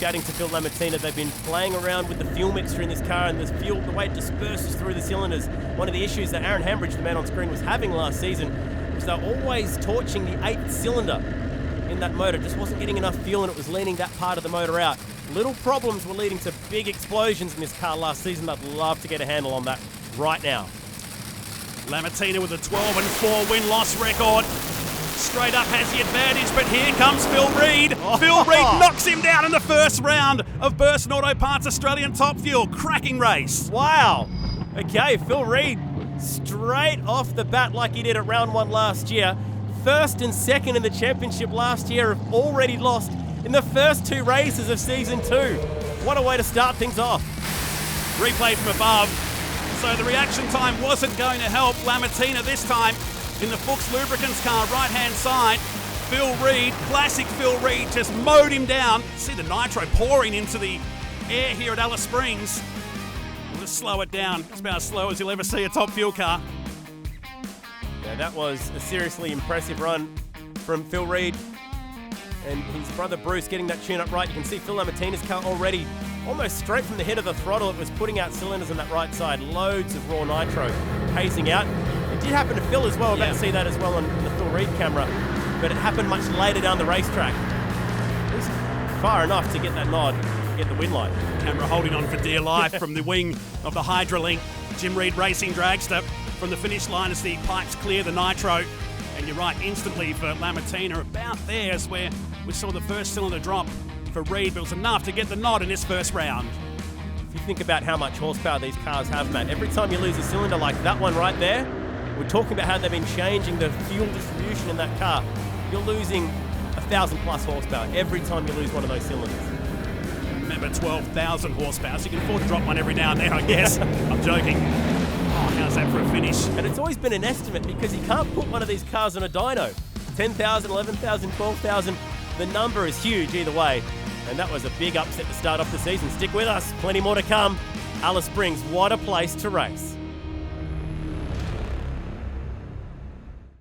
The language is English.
chatting to Phil Lamattina. They've been playing around with the fuel mixture in this car, and the way it disperses through the cylinders. One of the issues that Aaron Hambridge, the man on screen, was having last season was they're always torching the 8th cylinder in that motor. Just wasn't getting enough fuel, and it was leaning that part of the motor out. Little problems were leading to big explosions in this car last season. I'd love to get a handle on that right now. Lamattina with a 12-4 win-loss record. Straight up has the advantage, but here comes Phil Reid. Phil Reid knocks him down in the first round of Burson Auto Parts Australian Top Fuel. Cracking race. Wow. Okay, Phil Reid straight off the bat like he did at round 1 last year. First and second in the championship last year have already lost in the first 2 races of season 2. What a way to start things off. Replay from above. So the reaction time wasn't going to help Lamattina this time. In the Fuchs Lubricants car, right-hand side, Phil Reid, classic Phil Reid, just mowed him down. See the nitro pouring into the air here at Alice Springs. We'll just slow it down. It's about as slow as you'll ever see a Top Fuel car. Yeah, that was a seriously impressive run from Phil Reid and his brother Bruce getting that tune up right. You can see Phil Lamattina's car already almost straight from the head of the throttle. It was putting out cylinders on that right side. Loads of raw nitro hazing out. It did happen to Phil as well. I got to see that as well on the Phil Reid camera. But it happened much later down the racetrack. It was far enough to get that nod, get the win light. Camera holding on for dear life from the wing of the Hydrolink. Jim Reid Racing dragster from the finish line as the pipes clear the nitro. And you're right, instantly for Lamattina, about there is where we saw the first cylinder drop for Reid, but it was enough to get the nod in this first round. If you think about how much horsepower these cars have, Matt, every time you lose a cylinder like that one right there, we're talking about how they've been changing the fuel distribution in that car. You're losing 1,000 plus horsepower every time you lose one of those cylinders. Remember, 12,000 horsepower, so you can afford to drop one every now and then, I guess. I'm joking. Oh, how's that for a finish? And it's always been an estimate because you can't put one of these cars on a dyno. 10,000, 11,000, 12,000, the number is huge either way. And that was a big upset to start off the season. Stick with us, plenty more to come. Alice Springs, what a place to race.